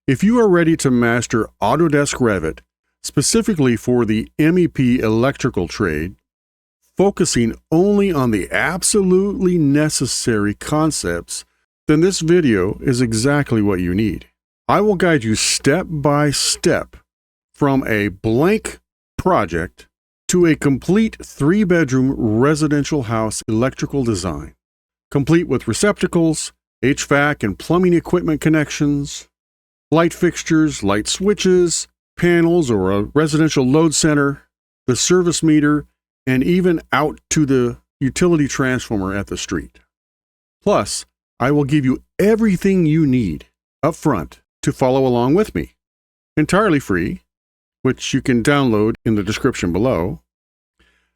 If you are ready to master Autodesk Revit, specifically for the MEP electrical trade, focusing only on the absolutely necessary concepts, then this video is exactly what you need. I will guide you step by step from a blank project to a complete 3-bedroom residential house electrical design, complete with receptacles, HVAC and plumbing equipment connections, light fixtures, light switches, panels or a residential load center, the service meter, and even out to the utility transformer at the street. Plus, I will give you everything you need up front to follow along with me, entirely free, which you can download in the description below.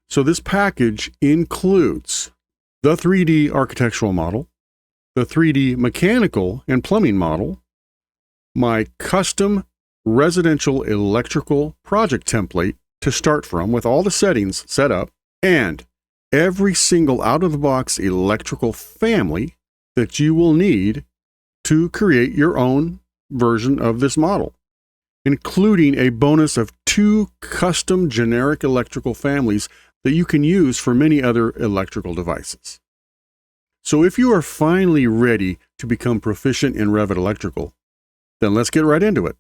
So this package includes the 3D architectural model, the 3D mechanical and plumbing model, my custom residential electrical project template to start from with all the settings set up, and every single out-of-the-box electrical family that you will need to create your own version of this model, including a bonus of 2 custom generic electrical families that you can use for many other electrical devices. So if you are finally ready to become proficient in Revit Electrical, then let's get right into it.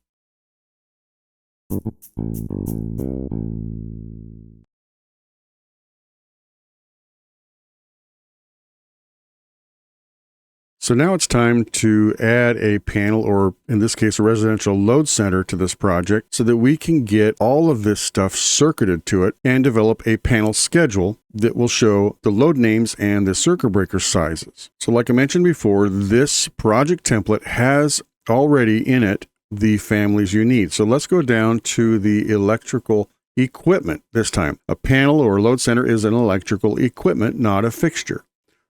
So now it's time to add a panel, or in this case, a residential load center to this project so that we can get all of this stuff circuited to it and develop a panel schedule that will show the load names and the circuit breaker sizes. So like I mentioned before, this project template has already in it the families you need. So let's go down to the electrical equipment this time. A panel or load center is an electrical equipment, not a fixture.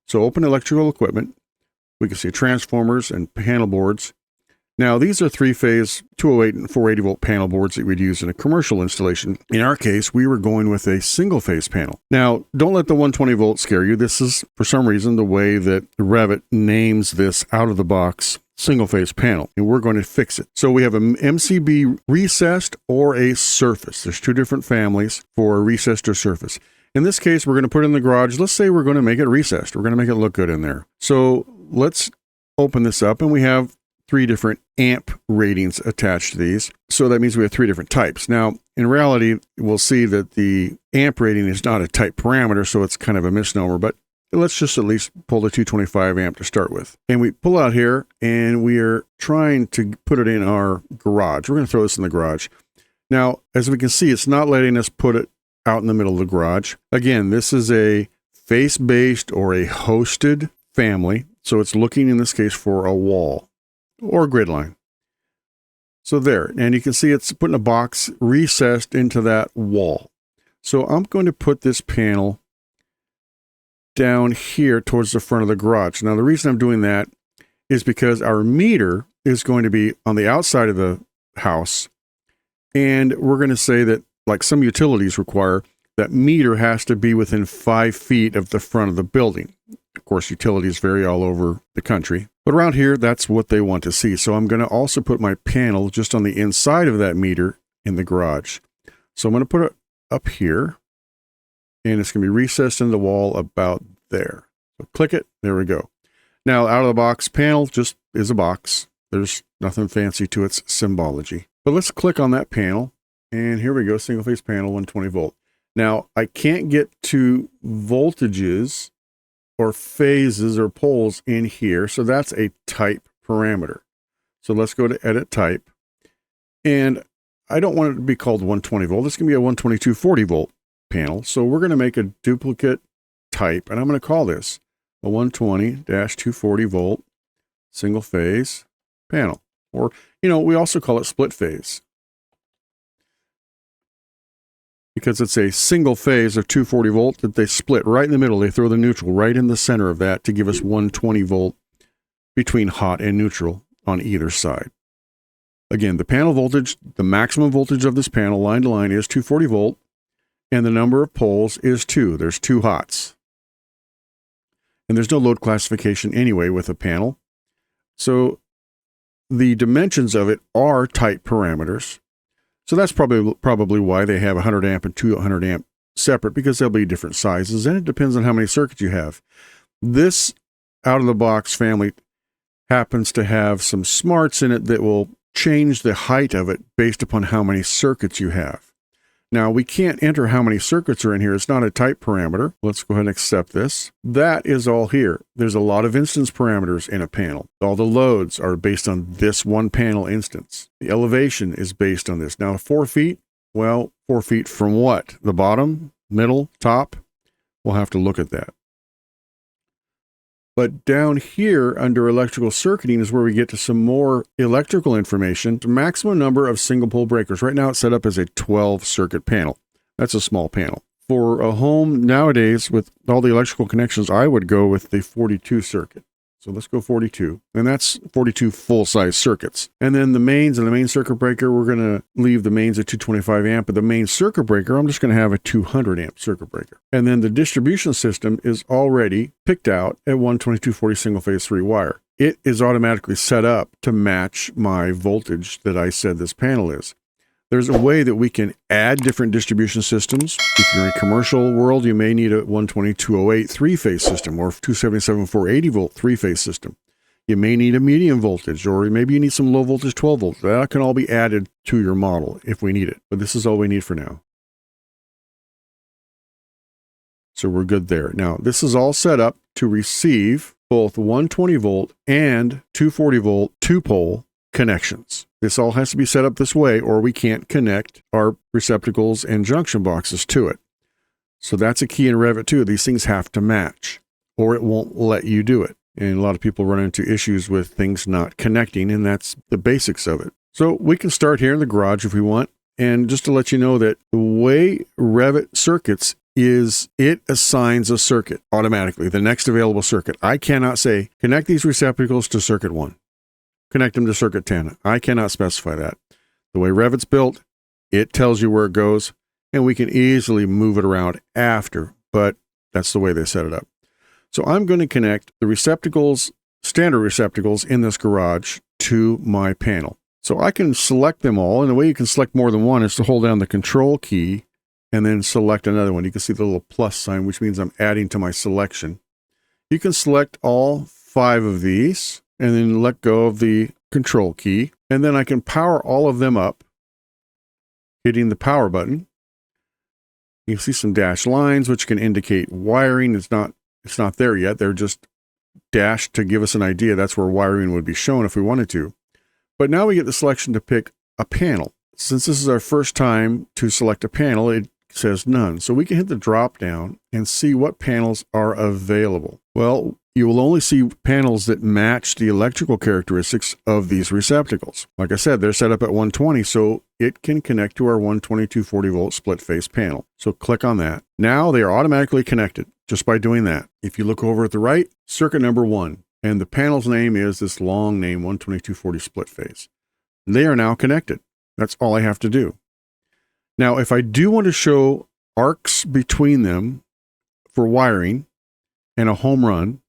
So open electrical equipment. We can see transformers and panel boards. Now, these are 3-phase 208 and 480 volt panel boards that we'd use in a commercial installation. In our case, we were going with a single-phase panel. Now, don't let the 120 volt scare you. This is, for some reason, the way that Revit names this out-of-the-box single-phase panel, and we're going to fix it. So we have an MCB recessed or a surface. There's 2 different families for a recessed or surface. In this case, we're going to put it in the garage. Let's say we're going to make it recessed. We're going to make it look good in there. So let's open this up, and we have 3 different amp ratings attached to these. So that means we have 3 different types. Now, in reality, we'll see that the amp rating is not a type parameter, so it's kind of a misnomer, but let's just at least pull the 225 amp to start with. And we pull out here, and we are trying to put it in our garage. We're going to throw this in the garage. Now, as we can see, it's not letting us put it out in the middle of the garage. Again, this is a face-based or a hosted family. So it's looking in this case for a wall or grid line. So there, and you can see it's putting a box recessed into that wall. So I'm going to put this panel down here towards the front of the garage. Now the reason I'm doing that is because our meter is going to be on the outside of the house. And we're going to say that, like some utilities require, that meter has to be within 5 feet of the front of the building. Of course, utilities vary all over the country, but around here, that's what they want to see. So I'm going to also put my panel just on the inside of that meter in the garage. So I'm going to put it up here, and it's going to be recessed in the wall about there. So click it. There we go. Now, out of the box panel just is a box. There's nothing fancy to its symbology. But let's click on that panel, and here we go, single phase panel, 120 volt. Now, I can't get to voltages or phases or poles in here, so that's a type parameter. So let's go to edit type, and I don't want it to be called 120 volt. This can be a 12240 volt panel. So we're going to make a duplicate type, and I'm going to call this a 120-240 volt single phase panel, or we also call it split phase, because it's a single phase of 240 volt that they split right in the middle. They throw the neutral right in the center of that to give us 120 volt between hot and neutral on either side. Again, the panel voltage, the maximum voltage of this panel line to line is 240 volt, and the number of poles is 2. There's 2 hots. And there's no load classification anyway with a panel. So the dimensions of it are type parameters. So that's probably why they have 100 amp and 200 amp separate, because they'll be different sizes, and it depends on how many circuits you have. This out-of-the-box family happens to have some smarts in it that will change the height of it based upon how many circuits you have. Now, we can't enter how many circuits are in here. It's not a type parameter. Let's go ahead and accept this. That is all here. There's a lot of instance parameters in a panel. All the loads are based on this one panel instance. The elevation is based on this. Now, 4 feet, well, 4 feet from what? The bottom, middle, top? We'll have to look at that. But down here under electrical circuiting is where we get to some more electrical information. The maximum number of single pole breakers. Right now it's set up as a 12 circuit panel. That's a small panel. For a home nowadays with all the electrical connections, I would go with the 42 circuit. So let's go 42. And that's 42 full-size circuits. And then the mains and the main circuit breaker, we're going to leave the mains at 225 amp. But the main circuit breaker, I'm just going to have a 200 amp circuit breaker. And then the distribution system is already picked out at 12240 single-phase 3-wire. It is automatically set up to match my voltage that I said this panel is. There's a way that we can add different distribution systems. If you're in a commercial world, you may need a 12208 3-phase system or 277 480 volt 3-phase system. You may need a medium voltage, or maybe you need some low voltage 12 volts. That can all be added to your model if we need it. But this is all we need for now. So we're good there. Now, this is all set up to receive both 120 volt and 240 volt 2-pole connections. This all has to be set up this way, or we can't connect our receptacles and junction boxes to it. So that's a key in Revit too. These things have to match, or it won't let you do it. And a lot of people run into issues with things not connecting, and that's the basics of it. So we can start here in the garage if we want. And just to let you know that the way Revit circuits is it assigns a circuit automatically, the next available circuit. I cannot say, connect these receptacles to circuit 1. Connect them to circuit 10. I cannot specify that. The way Revit's built, it tells you where it goes, and we can easily move it around after, but that's the way they set it up. So I'm going to connect the receptacles, standard receptacles in this garage to my panel. So I can select them all, and the way you can select more than one is to hold down the control key and then select another one. You can see the little plus sign, which means I'm adding to my selection. You can select all 5 of these, and then let go of the control key. And then I can power all of them up, hitting the power button. You can see some dashed lines, which can indicate wiring. It's not there yet. They're just dashed to give us an idea. That's where wiring would be shown if we wanted to. But now we get the selection to pick a panel. Since this is our first time to select a panel, it says none. So we can hit the drop down and see what panels are available. Well, you will only see panels that match the electrical characteristics of these receptacles. Like I said, they're set up at 120, so it can connect to our 12240 volt split face panel. So click on that. Now they are automatically connected just by doing that. If you look over at the right, circuit number 1, and the panel's name is this long name, 12240 split phase. They are now connected. That's all I have to do. Now, if I do want to show arcs between them for wiring and a home run,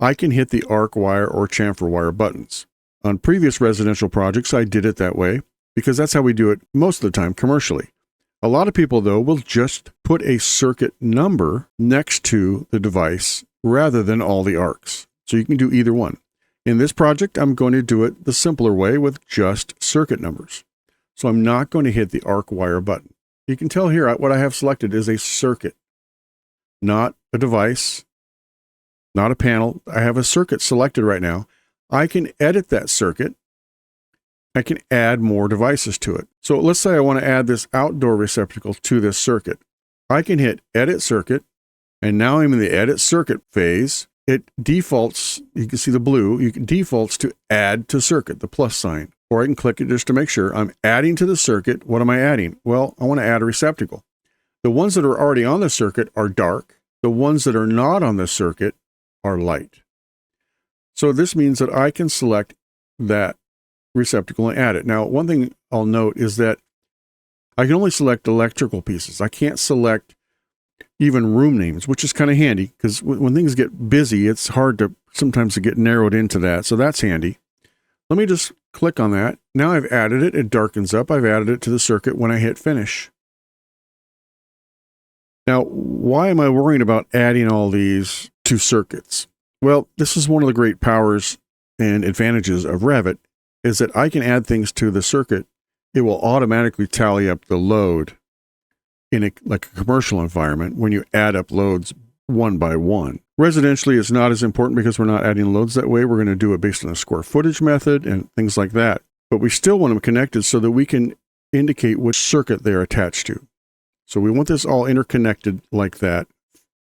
I can hit the arc wire or chamfer wire buttons. On previous residential projects, I did it that way because that's how we do it most of the time commercially. A lot of people, though, will just put a circuit number next to the device rather than all the arcs. So you can do either one. In this project, I'm going to do it the simpler way with just circuit numbers. So I'm not going to hit the arc wire button. You can tell here what I have selected is a circuit, not a device, not a panel. I have a circuit selected right now. I can edit that circuit. I can add more devices to it. So let's say I want to add this outdoor receptacle to this circuit. I can hit Edit Circuit, and now I'm in the Edit Circuit phase. It defaults, you can see the blue, it defaults to Add to Circuit, the plus sign. Or I can click it just to make sure I'm adding to the circuit. What am I adding? Well, I want to add a receptacle. The ones that are already on the circuit are dark. The ones that are not on the circuit are light. So this means that I can select that receptacle and add it. Now, one thing I'll note is that I can only select electrical pieces. I can't select even room names, which is kind of handy because when things get busy, it's hard to sometimes to get narrowed into that. So that's handy. Let me just click on that. Now I've added it. It darkens up. I've added it to the circuit when I hit finish. Now, why am I worrying about adding all these to circuits? Well, this is one of the great powers and advantages of Revit, is that I can add things to the circuit. It will automatically tally up the load in like a commercial environment when you add up loads one by one. Residentially, it's not as important because we're not adding loads that way. We're going to do it based on the square footage method and things like that. But we still want them connected so that we can indicate which circuit they're attached to. So we want this all interconnected like that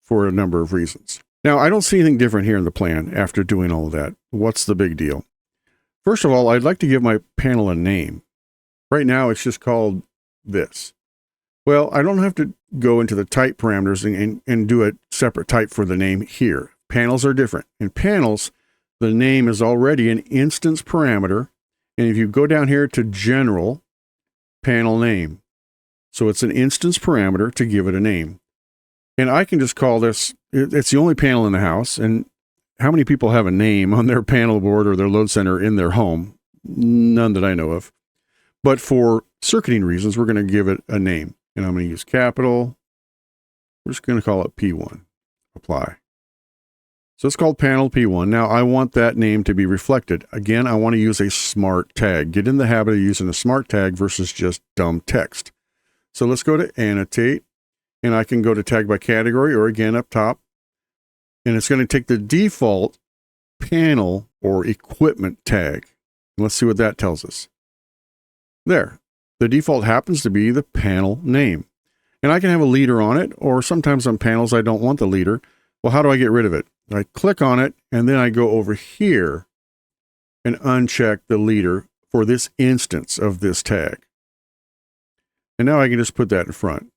for a number of reasons. Now, I don't see anything different here in the plan after doing all of that. What's the big deal? First of all, I'd like to give my panel a name. Right now, it's just called this. Well, I don't have to go into the type parameters and do a separate type for the name here. Panels are different. In panels, the name is already an instance parameter. And if you go down here to General, Panel Name. So it's an instance parameter to give it a name. And I can just call this, it's the only panel in the house. And how many people have a name on their panel board or their load center in their home? None that I know of. But for circuiting reasons, we're going to give it a name. And I'm going to use capital. We're just going to call it P1. Apply. So it's called panel P1. Now I want that name to be reflected. Again, I want to use a smart tag. Get in the habit of using a smart tag versus just dumb text. So let's go to annotate. And I can go to tag by category or again up top. And it's going to take the default panel or equipment tag. Let's see what that tells us. There. The default happens to be the panel name. And I can have a leader on it, or sometimes on panels I don't want the leader. Well, how do I get rid of it? I click on it, and then I go over here and uncheck the leader for this instance of this tag. And now I can just put that in front.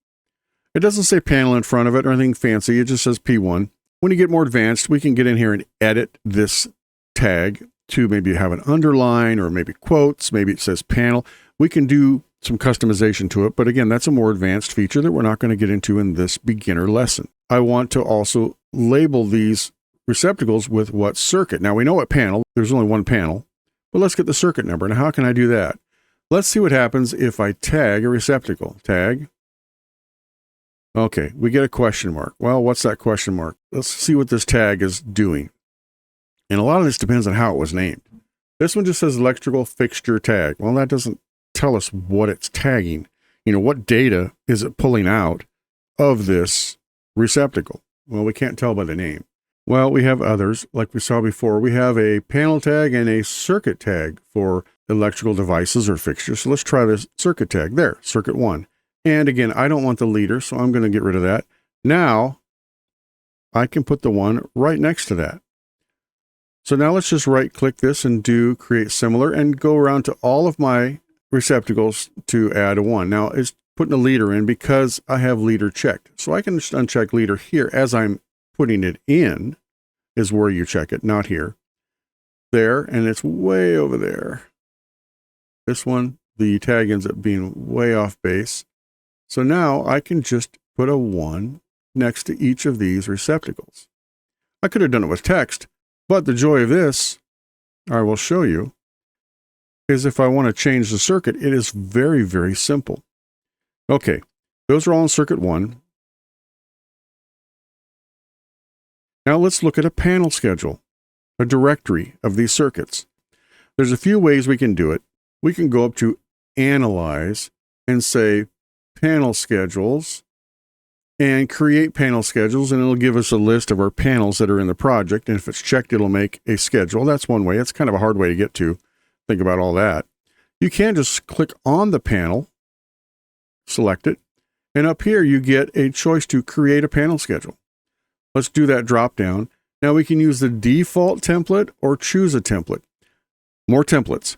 It doesn't say panel in front of it or anything fancy. It just says P1. When you get more advanced, we can get in here and edit this tag to maybe have an underline or maybe quotes. Maybe it says panel. We can do some customization to it. But again, that's a more advanced feature that we're not going to get into in this beginner lesson. I want to also label these receptacles with what circuit. Now we know what panel. There's only one panel. But let's get the circuit number. Now how can I do that? Let's see what happens if I tag a receptacle. Tag. Okay, we get a question mark. Well, what's that question mark? Let's see what this tag is doing. And a lot of this depends on how it was named. This one just says electrical fixture tag. Well, that doesn't tell us what it's tagging. You know, what data is it pulling out of this receptacle? Well, we can't tell by the name. Well, we have others. Like we saw before, we have a panel tag and a circuit tag for electrical devices or fixtures. So let's try this circuit tag. There, circuit 1. And again, I don't want the leader, so I'm going to get rid of that. Now, I can put the one right next to that. So now let's just right-click this and do create similar and go around to all of my receptacles to add a 1. Now, it's putting a leader in because I have leader checked. So I can just uncheck leader here as I'm putting it in is where you check it, not here. There, and it's way over there. This one, the tag ends up being way off base. So now I can just put a 1 next to each of these receptacles. I could have done it with text, but the joy of this, I will show you, is if I want to change the circuit, it is very, very simple. Okay, those are all in circuit 1. Now let's look at a panel schedule, a directory of these circuits. There's a few ways we can do it. We can go up to Analyze and say Panel Schedules and create panel schedules, and it'll give us a list of our panels that are in the project. And if it's checked, it'll make a schedule. That's one way. It's kind of a hard way to get to. Think about all that. You can just click on the panel, select it, and up here you get a choice to create a panel schedule. Let's do that drop down. Now we can use the default template or choose a template. More templates.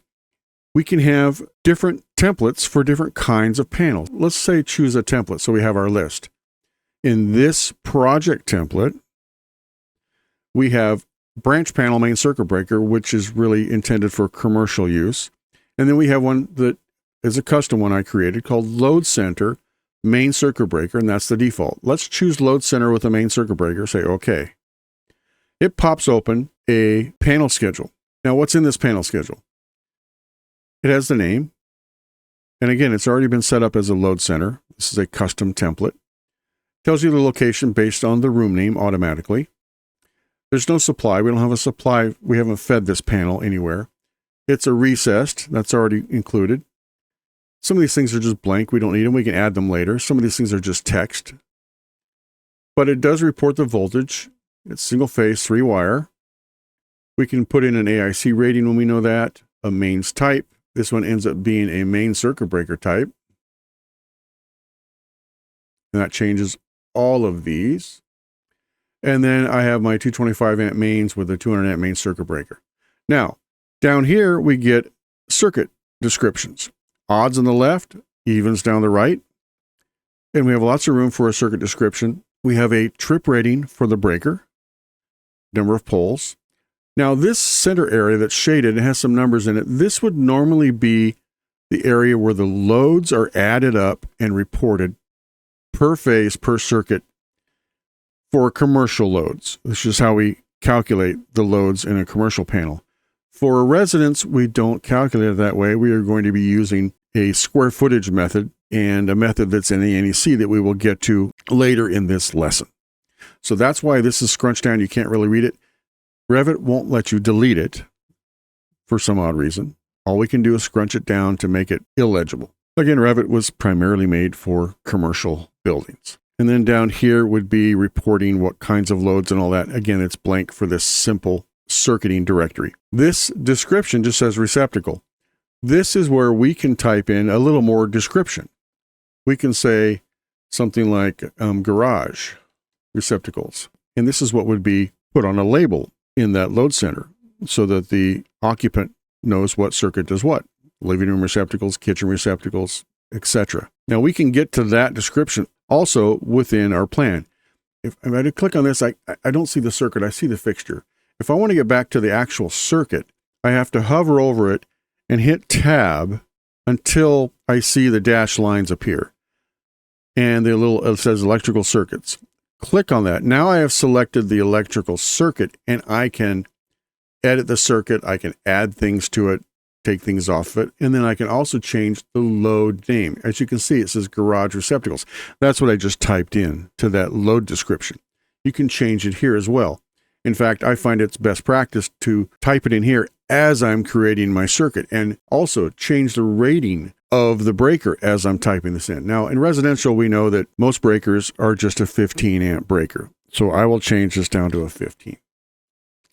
We can have different templates for different kinds of panels. Let's say choose a template so we have our list. In this project template, we have branch panel main circuit breaker, which is really intended for commercial use. And then we have one that is a custom one I created called Loadcenter main circuit breaker, and that's the default. Let's choose Loadcenter with a main circuit breaker, say OK. It pops open a panel schedule. Now what's in this panel schedule? It has the name. And again, it's already been set up as a load center. This is a custom template. Tells you the location based on the room name automatically. There's no supply. We don't have a supply. We haven't fed this panel anywhere. It's a recessed. That's already included. Some of these things are just blank. We don't need them. We can add them later. Some of these things are just text. But it does report the voltage. It's single phase, 3-wire. We can put in an AIC rating when we know that. A mains type. This one ends up being a main circuit breaker type. And that changes all of these. And then I have my 225 amp mains with a 200 amp main circuit breaker. Now, down here we get circuit descriptions. Odds on the left, evens down the right. And we have lots of room for a circuit description. We have a trip rating for the breaker, number of poles. Now this center area that's shaded, it has some numbers in it. This would normally be the area where the loads are added up and reported per phase, per circuit for commercial loads. This is how we calculate the loads in a commercial panel. For a residence, we don't calculate it that way. We are going to be using a square footage method and a method that's in the NEC that we will get to later in this lesson. So that's why this is scrunched down. You can't really read it. Revit won't let you delete it for some odd reason. All we can do is scrunch it down to make it illegible. Again, Revit was primarily made for commercial buildings. And then down here would be reporting what kinds of loads and all that. Again, it's blank for this simple circuiting directory. This description just says receptacle. This is where we can type in a little more description. We can say something like garage receptacles. And this is what would be put on a label in that load center so that the occupant knows what circuit does what. Living room receptacles, kitchen receptacles, etc. Now we can get to that description also within our plan. If I click on this, I don't see the circuit, I see the fixture. If I want to get back to the actual circuit, I have to hover over it and hit tab until I see the dashed lines appear. And it says electrical circuits. Click on that. Now I have selected the electrical circuit and I can edit the circuit. I can add things to it, take things off of it. And then I can also change the load name. As you can see, it says garage receptacles. That's what I just typed in to that load description. You can change it here as well. In fact, I find it's best practice to type it in here as I'm creating my circuit and also change the rating of the breaker as I'm typing this in. Now, in residential, we know that most breakers are just a 15 amp breaker. So I will change this down to a 15.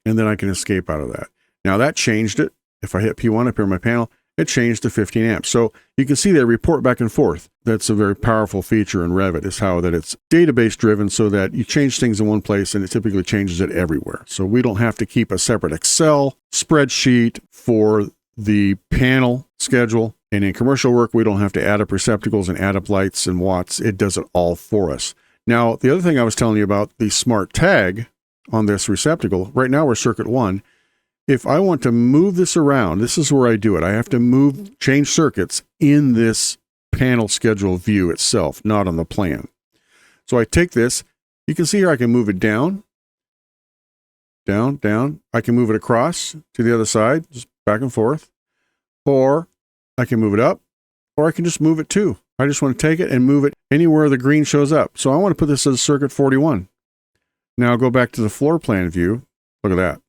And then I can escape out of that. Now that changed it. If I hit P1 up here on my panel, it changed to 15 amps. So you can see they report back and forth. That's a very powerful feature in Revit, is how that it's database driven so that you change things in one place and it typically changes it everywhere. So we don't have to keep a separate Excel spreadsheet for the panel schedule. And in commercial work, we don't have to add up receptacles and add up lights and watts. It does it all for us. Now, the other thing I was telling you about, the smart tag on this receptacle, right now we're circuit 1. If I want to move this around, this is where I do it. I have to change circuits in this panel schedule view itself, not on the plan. So I take this, you can see here I can move it down, down, down. I can move it across to the other side, just back and forth. Or I can move it up, or I can just move it too. I just want to take it and move it anywhere the green shows up. So I want to put this as circuit 41. Now I'll go back to the floor plan view. Look at that.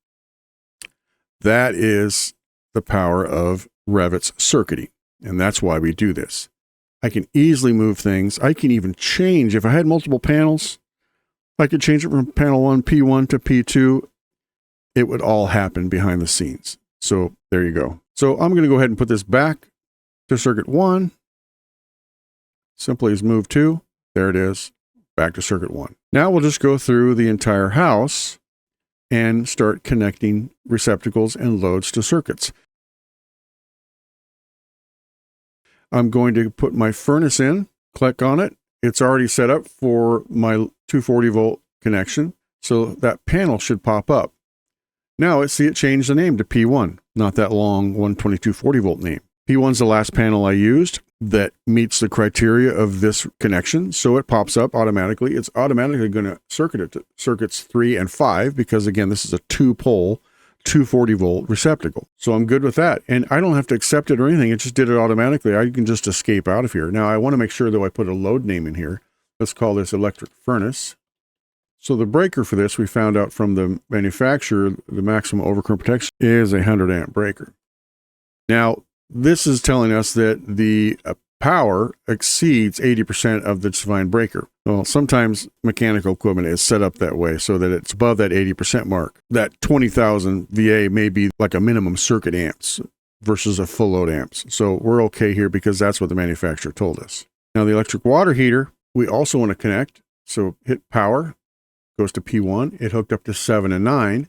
That is the power of Revit's circuiting. And that's why we do this. I can easily move things. I can even change. If I had multiple panels, I could change it from panel 1, P1 to P2. It would all happen behind the scenes. So there you go. So I'm going to go ahead and put this back to circuit 1. Simply as move 2. There it is. Back to circuit 1. Now we'll just go through the entire house and start connecting receptacles and loads to circuits. I'm going to put my furnace in, click on it. It's already set up for my 240 volt connection, so that panel should pop up. Now see it changed the name to P1, not that long 12240 volt name. P1's the last panel I used that meets the criteria of this connection, so it pops up automatically. It's automatically going to circuit it to circuits 3 and 5 because, again, this is a 2-pole 240 volt receptacle. So I'm good with that. And I don't have to accept it or anything. It just did it automatically. I can just escape out of here. Now I want to make sure that I put a load name in here. Let's call this electric furnace. So the breaker for this, we found out from the manufacturer, the maximum overcurrent protection is a 100 amp breaker. Now, this is telling us that the power exceeds 80% of the defined breaker. Well, sometimes mechanical equipment is set up that way so that it's above that 80% mark. That 20,000 VA may be like a minimum circuit amps versus a full load amps. So we're okay here because that's what the manufacturer told us. Now the electric water heater, we also want to connect. So hit power, goes to P1. It hooked up to 7 and 9.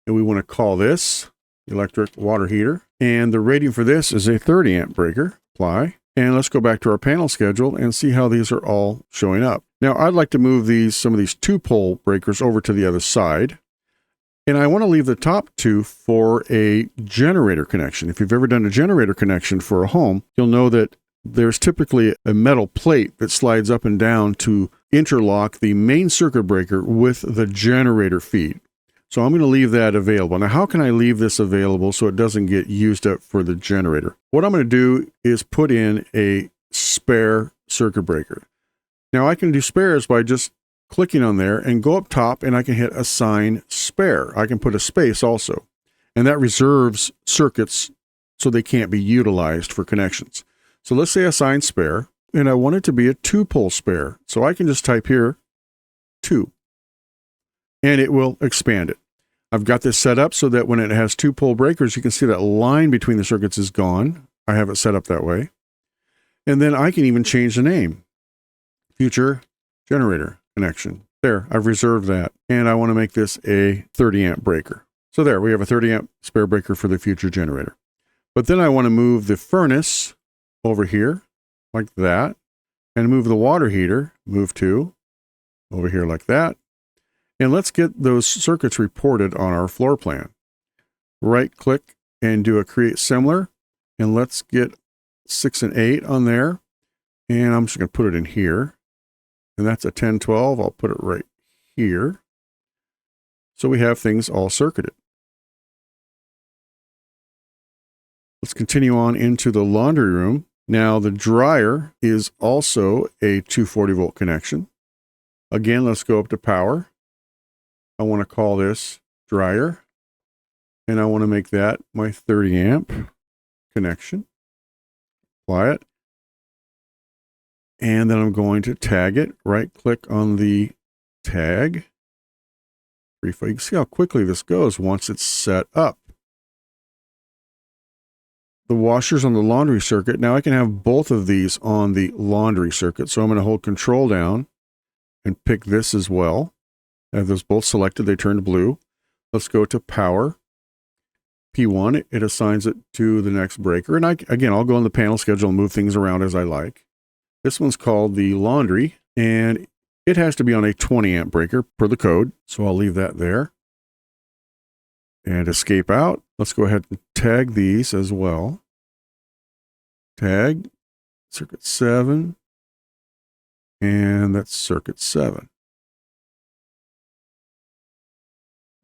And we want to call this electric water heater. And the rating for this is a 30 amp breaker. Apply. And let's go back to our panel schedule and see how these are all showing up. Now I'd like to move some of these 2-pole breakers over to the other side. And I want to leave the top 2 for a generator connection. If you've ever done a generator connection for a home, you'll know that there's typically a metal plate that slides up and down to interlock the main circuit breaker with the generator feed. So I'm going to leave that available. Now, how can I leave this available so it doesn't get used up for the generator? What I'm going to do is put in a spare circuit breaker. Now, I can do spares by just clicking on there and go up top, and I can hit assign spare. I can put a space also, and that reserves circuits so they can't be utilized for connections. So let's say assign spare, and I want it to be a 2-pole spare. So I can just type here 2, and it will expand it. I've got this set up so that when it has 2-pole breakers, you can see that line between the circuits is gone. I have it set up that way. And then I can even change the name. Future generator connection. There, I've reserved that. And I want to make this a 30 amp breaker. So there, we have a 30 amp spare breaker for the future generator. But then I want to move the furnace over here like that, and move the water heater, move to over here like that. And let's get those circuits reported on our floor plan. Right click and do a create similar, and let's get 6 and 8 on there. And I'm just going to put it in here. And that's a 10, 12. I'll put it right here. So we have things all circuited. Let's continue on into the laundry room. Now the dryer is also a 240 volt connection. Again, let's go up to power. I want to call this dryer, and I want to make that my 30 amp connection. Apply it. And then I'm going to tag it. Right click on the tag. You can see how quickly this goes once it's set up. The washers on the laundry circuit. Now I can have both of these on the laundry circuit. So I'm going to hold control down and pick this as well. I have those both selected. They turned blue. Let's go to power. P1, it assigns it to the next breaker. And again, I'll go on the panel schedule and move things around as I like. This one's called the laundry, and it has to be on a 20 amp breaker per the code. So I'll leave that there. And escape out. Let's go ahead and tag these as well. Tag circuit 7. And that's circuit 7.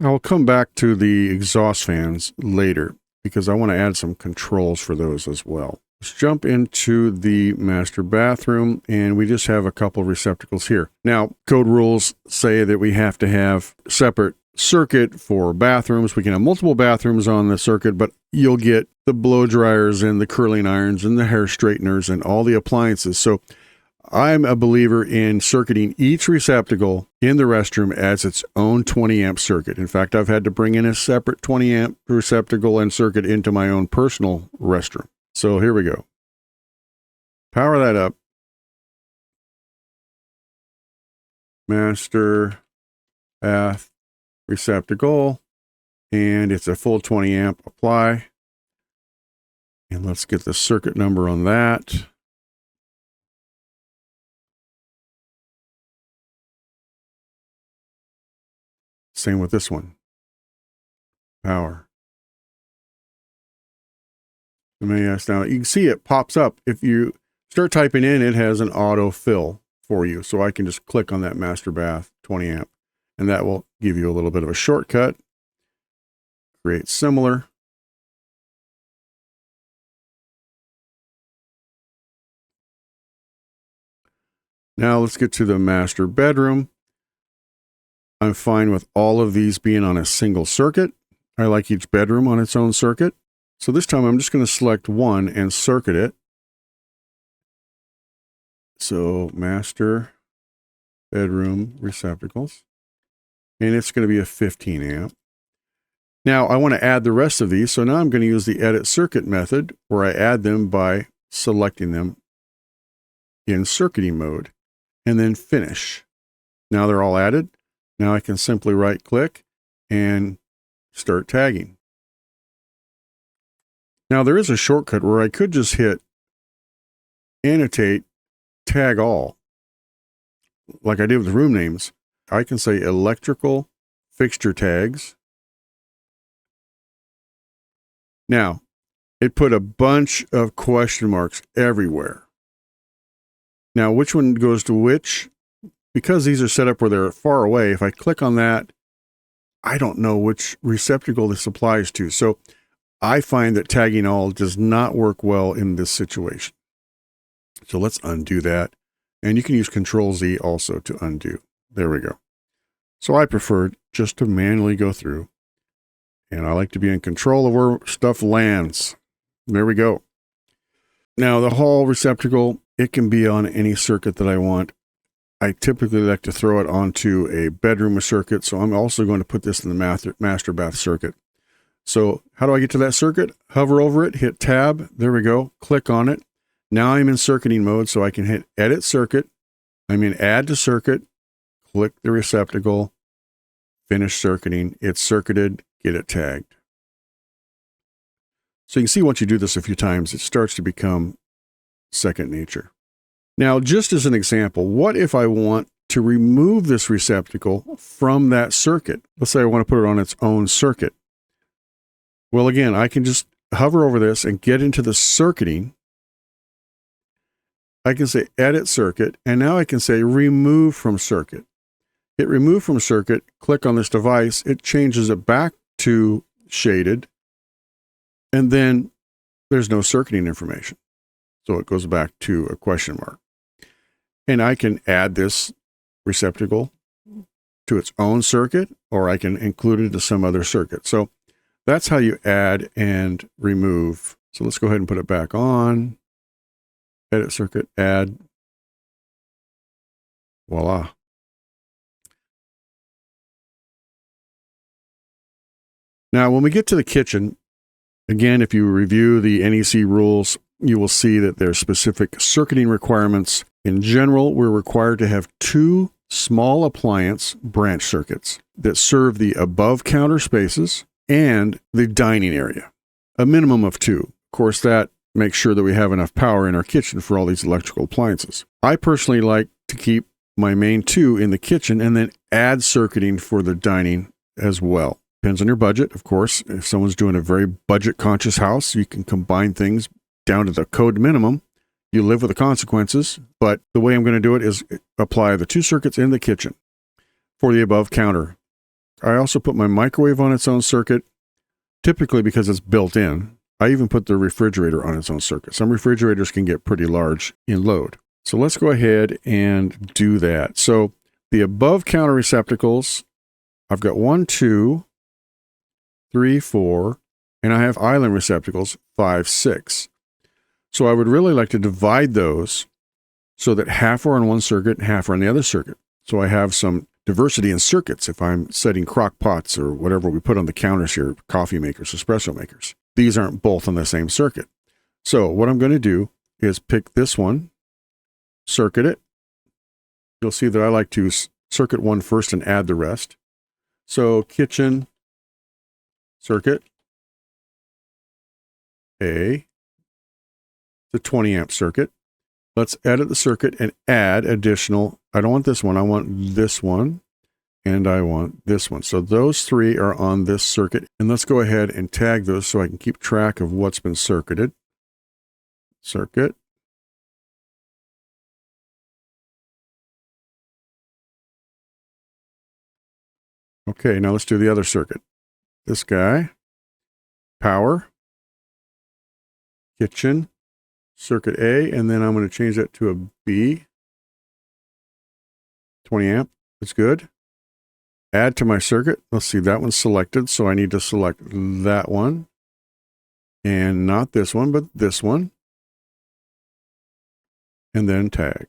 I'll come back to the exhaust fans later because I want to add some controls for those as well. Let's jump into the master bathroom, and we just have a couple receptacles here. Now, code rules say that we have to have separate circuit for bathrooms. We can have multiple bathrooms on the circuit, but you'll get the blow dryers and the curling irons and the hair straighteners and all the appliances. So I'm a believer in circuiting each receptacle in the restroom as its own 20 amp circuit. In fact, I've had to bring in a separate 20 amp receptacle and circuit into my own personal restroom. So here we go. Power that up. Master bath receptacle, and it's a full 20 amp. Apply, and let's get the circuit number on that. Same with this one. Power. MAS. Now you can see it pops up. If you start typing in, it has an auto fill for you. So I can just click on that master bath 20 amp. And that will give you a little bit of a shortcut. Create similar. Now let's get to the master bedroom. I'm fine with all of these being on a single circuit. I like each bedroom on its own circuit. So this time I'm just going to select one and circuit it. So master bedroom receptacles. And it's going to be a 15 amp. Now I want to add the rest of these. So now I'm going to use the edit circuit method where I add them by selecting them in circuiting mode and then finish. Now they're all added. Now I can simply right click and start tagging. Now there is a shortcut where I could just hit annotate tag all like I did with room names. I can say electrical fixture tags. Now it put a bunch of question marks everywhere. Now which one goes to which? Because these are set up where they're far away, if I click on that, I don't know which receptacle this applies to. So I find that tagging all does not work well in this situation. So let's undo that. And you can use Control Z also to undo. There we go. So I prefer just to manually go through. And I like to be in control of where stuff lands. There we go. Now the hall receptacle, it can be on any circuit that I want. I typically like to throw it onto a bedroom circuit, so I'm also going to put this in the master bath circuit. So how do I get to that circuit? Hover over it, hit tab, there we go, click on it. Now I'm in circuiting mode, so I can hit edit circuit. I'm in add to circuit, click the receptacle, finish circuiting. It's circuited, get it tagged. So you can see once you do this a few times, it starts to become second nature. Now, just as an example, what if I want to remove this receptacle from that circuit? Let's say I want to put it on its own circuit. Well, again, I can just hover over this and get into the circuiting. I can say edit circuit, and now I can say remove from circuit. Hit remove from circuit, click on this device, it changes it back to shaded, and then there's no circuiting information. So it goes back to a question mark. And I can add this receptacle to its own circuit, or I can include it to some other circuit. So that's how you add and remove. So let's go ahead and put it back on. Edit circuit, add. Voila. Now, when we get to the kitchen, again, if you review the NEC rules, you will see that there's specific circuiting requirements. In general, we're required to have 2 small appliance branch circuits that serve the above counter spaces and the dining area. A minimum of 2. Of course, that makes sure that we have enough power in our kitchen for all these electrical appliances. I personally like to keep my main 2 in the kitchen and then add circuiting for the dining as well. Depends on your budget, of course. If someone's doing a very budget-conscious house, you can combine things down to the code minimum. You live with the consequences, but the way I'm going to do it is apply the 2 circuits in the kitchen for the above counter. I also put my microwave on its own circuit, typically because it's built in. I even put the refrigerator on its own circuit. Some refrigerators can get pretty large in load. So let's go ahead and do that. So the above counter receptacles, I've got 1, 2, 3, 4, and I have island receptacles, 5, 6. So I would really like to divide those so that half are on one circuit and half are on the other circuit. So I have some diversity in circuits if I'm setting crock pots or whatever we put on the counters here, coffee makers, espresso makers. These aren't both on the same circuit. So what I'm going to do is pick this one, circuit it. You'll see that I like to circuit one first and add the rest. So kitchen circuit A. The 20 amp circuit. Let's edit the circuit and add additional. I don't want this one. I want this one and I want this one. So those 3 are on this circuit, and let's go ahead and tag those so I can keep track of what's been circuited. Circuit. Okay, now let's do the other circuit. This guy. power, kitchen, circuit A, and then I'm going to change that to a B. 20 amp, that's good. Add to my circuit. Let's see, that one's selected, so I need to select that one. And not this one, but this one. And then tag.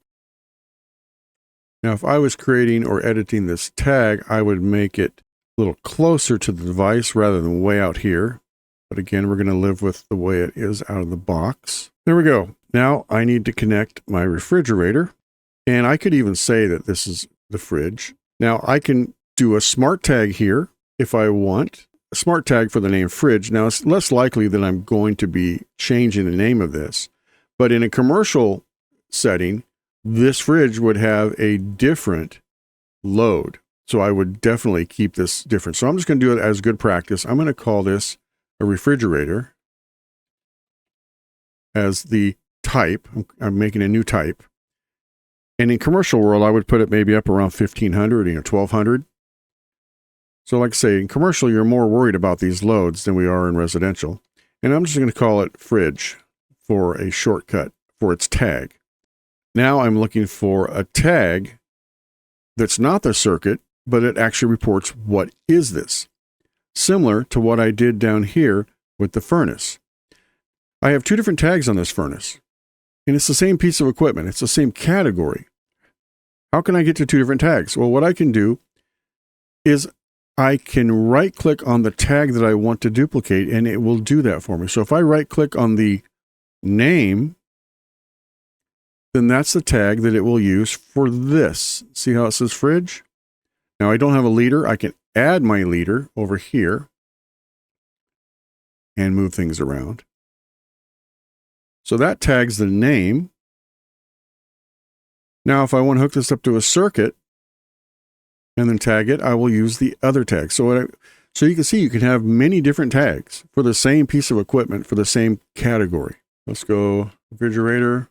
Now, if I was creating or editing this tag, I would make it a little closer to the device rather than way out here. But again, we're going to live with the way it is out of the box. There we go. Now I need to connect my refrigerator. And I could even say that this is the fridge. Now I can do a smart tag here if I want. A smart tag for the name fridge. Now it's less likely that I'm going to be changing the name of this. But in a commercial setting, this fridge would have a different load. So I would definitely keep this different. So I'm just going to do it as good practice. I'm going to call this a refrigerator as the type. I'm making a new type. And in commercial world, I would put it maybe up around 1500, 1200. So like I say, in commercial, you're more worried about these loads than we are in residential. And I'm just going to call it fridge for a shortcut for its tag. Now I'm looking for a tag that's not the circuit, but it actually reports what is this. Similar to what I did down here with the furnace. I have two different tags on this furnace. And it's the same piece of equipment. It's the same category. How can I get to two different tags? Well, what I can do is I can right-click on the tag that I want to duplicate, and it will do that for me. So if I right-click on the name, then that's the tag that it will use for this. See how it says fridge? Now, I don't have a leader. I can add my leader over here and move things around. So that tags the name. Now, if I want to hook this up to a circuit and then tag it, I will use the other tag. So you can see you can have many different tags for the same piece of equipment for the same category. Let's go refrigerator,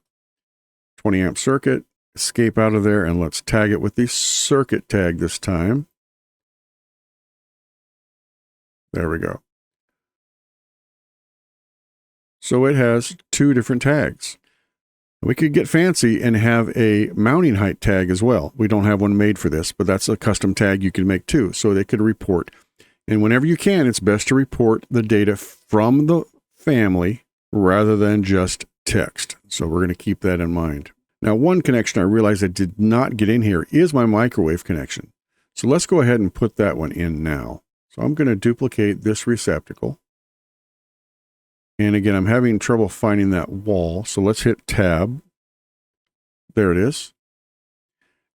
20 amp circuit, escape out of there, and let's tag it with the circuit tag this time. There we go. So it has two different tags. We could get fancy and have a mounting height tag as well. We don't have one made for this, but that's a custom tag you can make too, so they could report. And whenever you can, it's best to report the data from the family rather than just text. So we're going to keep that in mind. Now, one connection I realized I did not get in here is my microwave connection. So let's go ahead and put that one in now. So I'm going to duplicate this receptacle. And again, I'm having trouble finding that wall. So let's hit tab. There it is.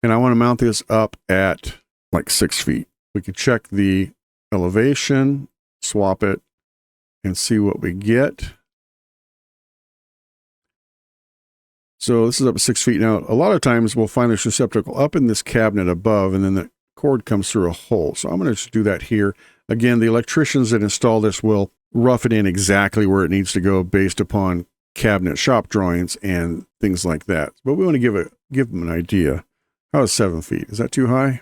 And I want to mount this up at like 6 feet. We can check the elevation, swap it, and see what we get. So this is up at 6 feet. Now, a lot of times we'll find this receptacle up in this cabinet above, and then the cord comes through a hole. So I'm going to just do that here. Again, the electricians that install this will rough it in exactly where it needs to go based upon cabinet shop drawings and things like that. But we want to give them an idea. How is 7 feet? Is that too high?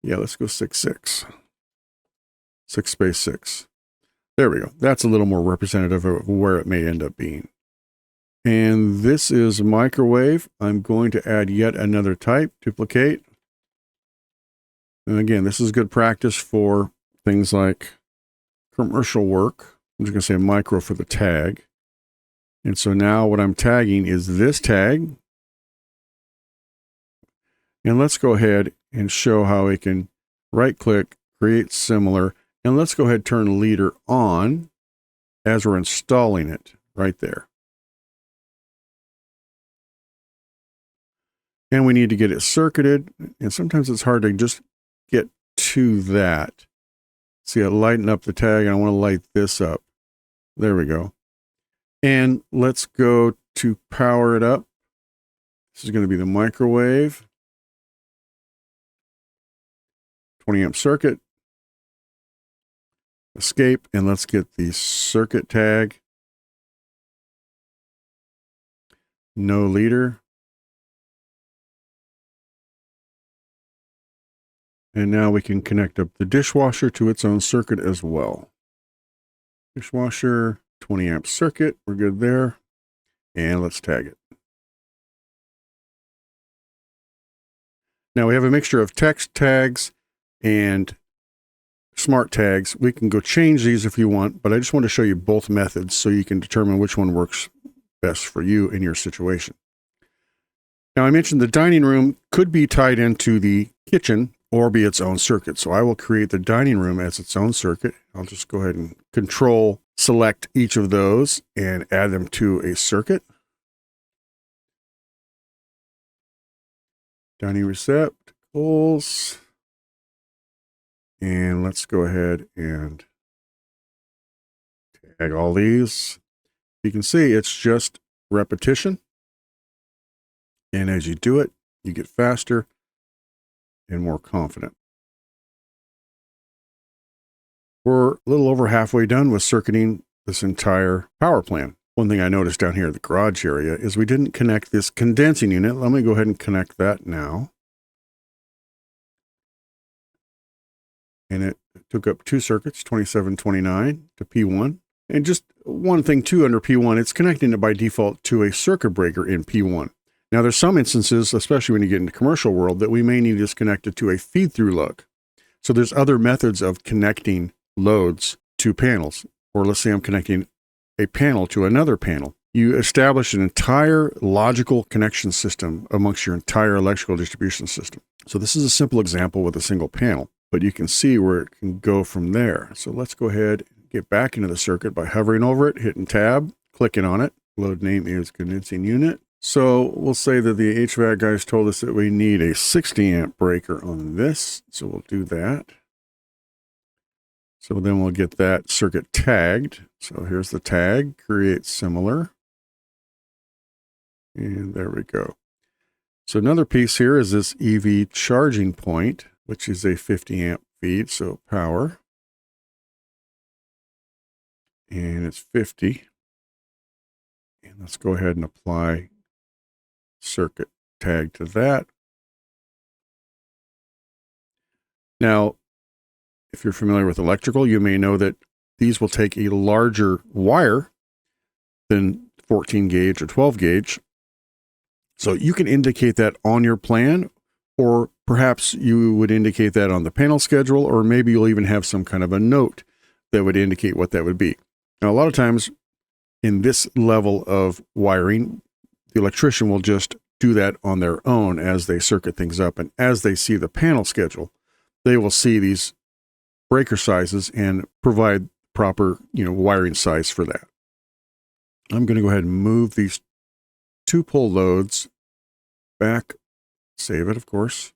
Yeah, let's go 6'6". 6'6". There we go. That's a little more representative of where it may end up being. And this is microwave. I'm going to add yet another type, duplicate. And again, this is good practice for things like commercial work. I'm just going to say micro for the tag. And so now what I'm tagging is this tag. And let's go ahead and show how we can right click, create similar, and let's go ahead and turn leader on as we're installing it right there. And we need to get it circuited. And sometimes it's hard to just get to that. See, I lighten up the tag, and I want to light this up. There we go. And let's go to power it up. This is going to be the microwave. 20 amp circuit. Escape, and let's get the circuit tag. No leader. And now we can connect up the dishwasher to its own circuit as well. Dishwasher, 20 amp circuit. We're good there. And let's tag it. Now we have a mixture of text tags and smart tags. We can go change these if you want, but I just want to show you both methods so you can determine which one works best for you in your situation. Now I mentioned the dining room could be tied into the kitchen or be its own circuit. So I will create the dining room as its own circuit. I'll just go ahead and control select each of those and add them to a circuit. Dining receptacles. And let's go ahead and tag all these. You can see it's just repetition. And as you do it, you get faster and more confident. We're a little over halfway done with circuiting this entire power plant. One thing I noticed down here in the garage area is we didn't connect this condensing unit. Let me go ahead and connect that now. And it took up 2 circuits, 2729 to P1. And just one thing too under P1, it's connecting it by default to a circuit breaker in P1. Now there's some instances, especially when you get into commercial world, that we may need to disconnect it to a feed-through lug. So there's other methods of connecting loads to panels. Or let's say I'm connecting a panel to another panel. You establish an entire logical connection system amongst your entire electrical distribution system. So this is a simple example with a single panel, but you can see where it can go from there. So let's go ahead and get back into the circuit by hovering over it, hitting tab, clicking on it. Load name is condensing unit. So we'll say that the HVAC guys told us that we need a 60 amp breaker on this. So we'll do that. So then we'll get that circuit tagged. So here's the tag, create similar. And there we go. So another piece here is this EV charging point, which is a 50 amp feed. So power. And it's 50. And let's go ahead and apply circuit tag to that. Now, if you're familiar with electrical, you may know that these will take a larger wire than 14 gauge or 12 gauge. So you can indicate that on your plan, or perhaps you would indicate that on the panel schedule, or maybe you'll even have some kind of a note that would indicate what that would be. Now, a lot of times in this level of wiring, the electrician will just do that on their own as they circuit things up. And as they see the panel schedule, they will see these breaker sizes and provide proper, wiring size for that. I'm going to go ahead and move these 2 pole loads back, save it, of course,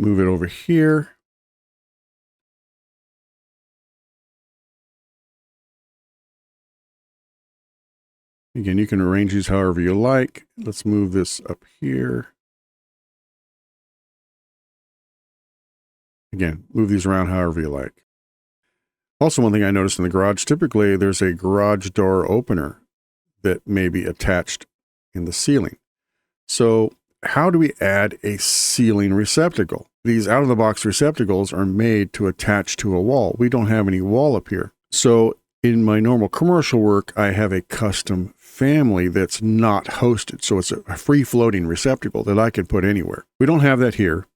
move it over here. Again, you can arrange these however you like. Let's move this up here. Again, move these around however you like. Also, one thing I noticed in the garage, typically there's a garage door opener that may be attached in the ceiling. So how do we add a ceiling receptacle? These out-of-the-box receptacles are made to attach to a wall. We don't have any wall up here. So in my normal commercial work, I have a custom family that's not hosted. So it's a free-floating receptacle that I can put anywhere. We don't have that here.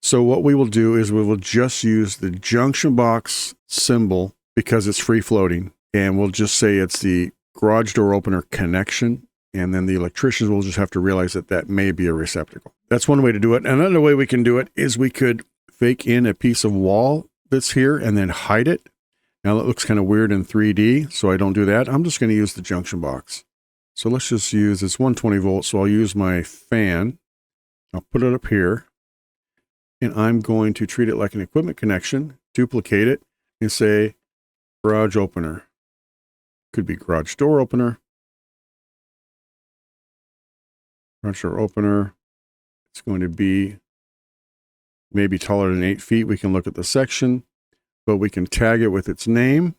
So what we will do is we will just use the junction box symbol because it's free-floating. And we'll just say it's the garage door opener connection. And then the electricians will just have to realize that that may be a receptacle. That's one way to do it. Another way we can do it is we could fake in a piece of wall that's here and then hide it. Now that looks kind of weird in 3D, so I don't do that. I'm just going to use the junction box. So let's just use, it's 120 volts, so I'll use my fan. I'll put it up here. And I'm going to treat it like an equipment connection, duplicate it, and say garage opener. Could be garage door opener. Garage door opener. It's going to be maybe taller than 8 feet. We can look at the section, but we can tag it with its name.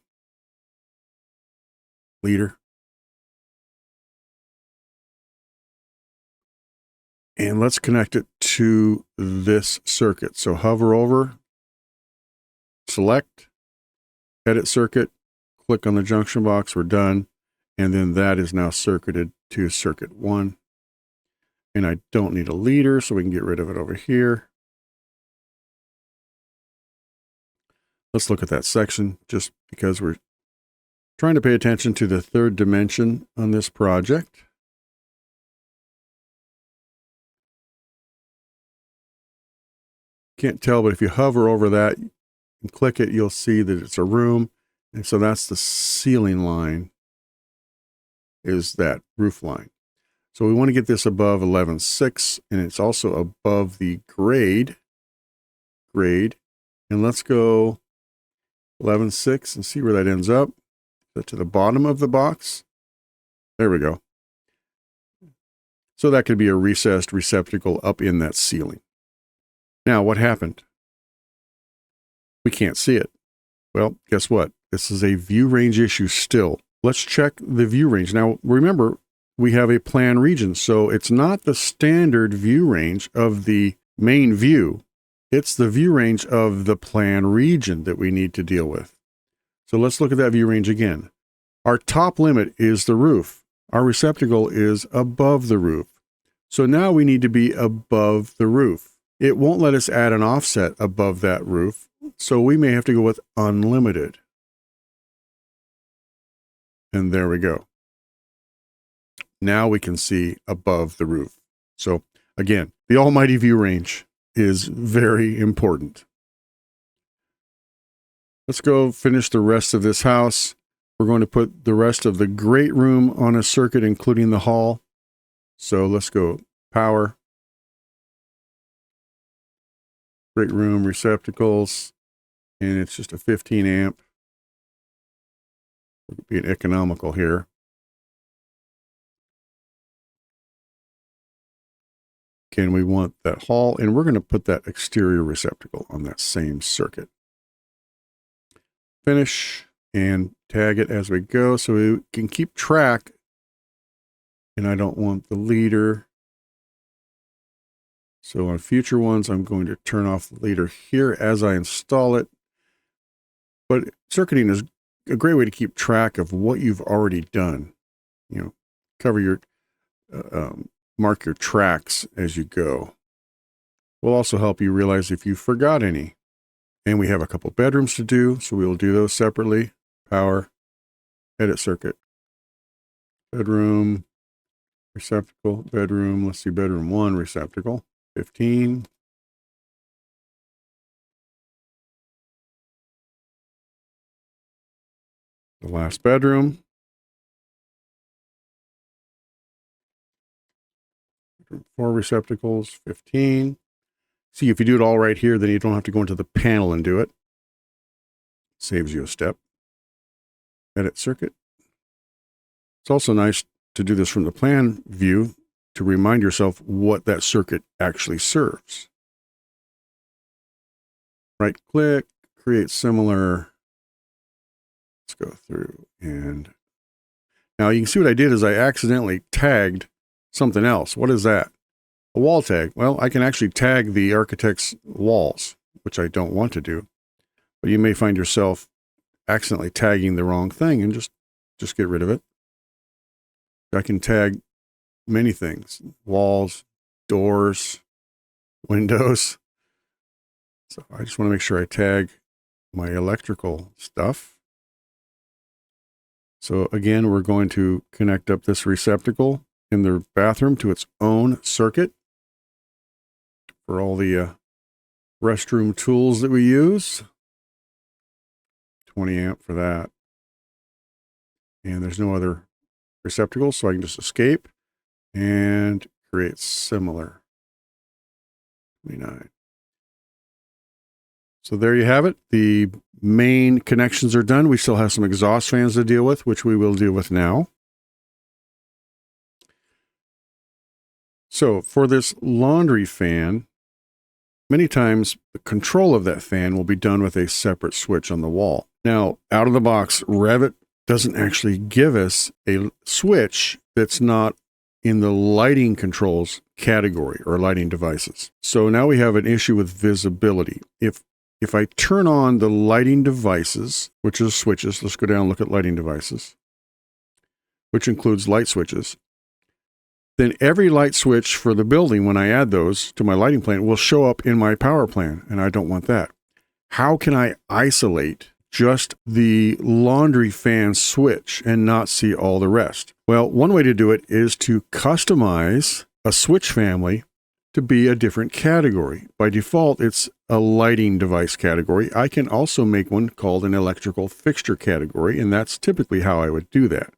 Leader. And let's connect it to this circuit. So hover over, select, edit circuit, click on the junction box, we're done. And then that is now circuited to circuit 1. And I don't need a leader, so we can get rid of it over here. Let's look at that section just because we're trying to pay attention to the third dimension on this project. Can't tell, but if you hover over that and click it, you'll see that it's a room. And so that's the ceiling line, is that roof line. So we want to get this above 11.6, and it's also above the grade. And let's go 11.6 and see where that ends up. To the bottom of the box. There we go. So that could be a recessed receptacle up in that ceiling. Now, what happened? We can't see it. Well, guess what? This is a view range issue still. Let's check the view range. Now, remember, we have a plan region, so it's not the standard view range of the main view. It's the view range of the plan region that we need to deal with. So let's look at that view range again. Our top limit is the roof. Our receptacle is above the roof. So now we need to be above the roof. It won't let us add an offset above that roof, so we may have to go with unlimited. And there we go. Now we can see above the roof. So again, the almighty view range is very important. Let's go finish the rest of this house. We're going to put the rest of the great room on a circuit, including the hall. So let's go power, great room, receptacles, and it's just a 15 amp. We're being economical here. Again, we want that hall, and we're going to put that exterior receptacle on that same circuit. Finish and tag it as we go so we can keep track. And I don't want the leader. So on future ones, I'm going to turn off the leader here as I install it. But circuiting is a great way to keep track of what you've already done. You know, cover your, mark your tracks as you go. Will also help you realize if you forgot any. And we have a couple bedrooms to do, so we will do those separately. Power, edit circuit, bedroom, receptacle, bedroom. Let's see, bedroom 1, receptacle, 15. The last bedroom. Bedroom 4 receptacles, 15. See, if you do it all right here, then you don't have to go into the panel and do it. Saves you a step. Edit circuit. It's also nice to do this from the plan view to remind yourself what that circuit actually serves. Right click, create similar. Let's go through and now you can see what I did is I accidentally tagged something else. What is that? A wall tag. Well, I can actually tag the architect's walls, which I don't want to do. But you may find yourself accidentally tagging the wrong thing and just get rid of it. I can tag many things. Walls, doors, windows. So I just want to make sure I tag my electrical stuff. So again, we're going to connect up this receptacle in the bathroom to its own circuit for all the restroom tools that we use. 20 amp for that. And there's no other receptacles, so I can just escape and create similar. 29. So there you have it. The main connections are done. We still have some exhaust fans to deal with, which we will deal with now. So for this laundry fan, many times the control of that fan will be done with a separate switch on the wall. Now, out of the box, Revit doesn't actually give us a switch that's not in the lighting controls category or lighting devices. So now we have an issue with visibility. If if I turn on the lighting devices, which is switches, let's go down and look at lighting devices, which includes light switches, then every light switch for the building, when I add those to my lighting plan, will show up in my power plan, and I don't want that. How can I isolate just the laundry fan switch and not see all the rest? Well, one way to do it is to customize a switch family to be a different category. By default, it's a lighting device category. I can also make one called an electrical fixture category, and that's typically how I would do that.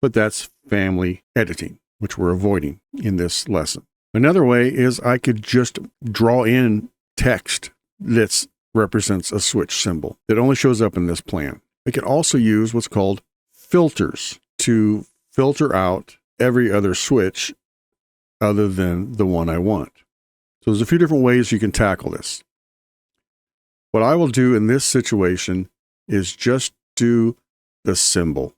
But that's family editing, which we're avoiding in this lesson. Another way is I could just draw in text that represents a switch symbol that only shows up in this plan. I can also use what's called filters to filter out every other switch other than the one I want. So there's a few different ways you can tackle this. What I will do in this situation is just do the symbol.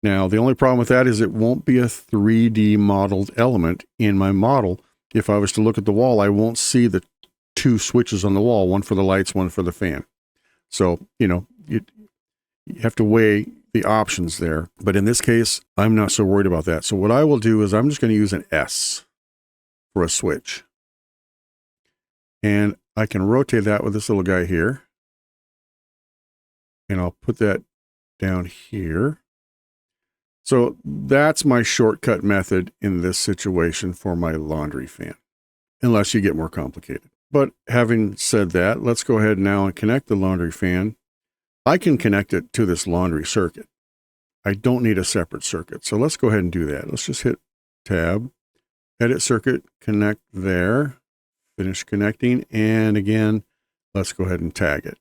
Now, the only problem with that is it won't be a 3D modeled element in my model. If I was to look at the wall, I won't see the two switches on the wall, one for the lights, one for the fan. So, you have to weigh the options there. But in this case, I'm not so worried about that. So what I will do is I'm just going to use an S for a switch. And I can rotate that with this little guy here. And I'll put that down here. So that's my shortcut method in this situation for my laundry fan, unless you get more complicated. But having said that, let's go ahead now and connect the laundry fan. I can connect it to this laundry circuit. I don't need a separate circuit. So let's go ahead and do that. Let's just hit Tab, Edit Circuit, connect there, finish connecting. And again, let's go ahead and tag it.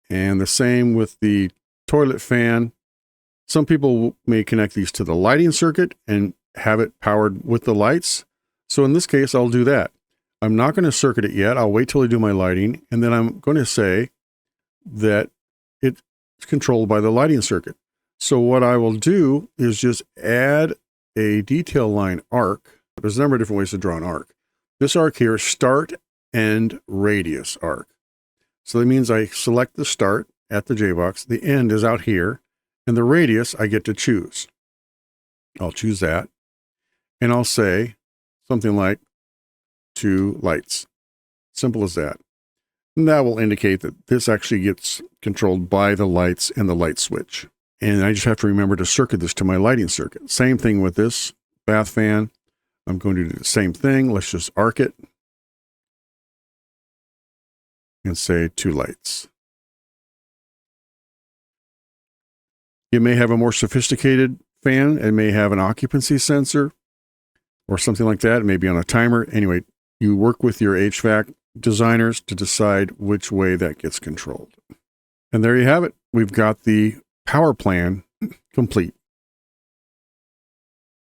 And the same with the toilet fan. Some people may connect these to the lighting circuit and have it powered with the lights. So in this case, I'll do that. I'm not going to circuit it yet. I'll wait till I do my lighting. And then I'm going to say that it's controlled by the lighting circuit. So what I will do is just add a detail line arc. There's a number of different ways to draw an arc. This arc here is start and radius arc. So that means I select the start at the J-box, the end is out here, and the radius I get to choose. I'll choose that, and I'll say something like 2 lights. Simple as that. And that will indicate that this actually gets controlled by the lights and the light switch. And I just have to remember to circuit this to my lighting circuit. Same thing with this bath fan. I'm going to do the same thing. Let's just arc it. And say 2 lights. You may have a more sophisticated fan. It may have an occupancy sensor or something like that. It may be on a timer. Anyway, you work with your HVAC designers to decide which way that gets controlled. And there you have it. We've got the power plan complete.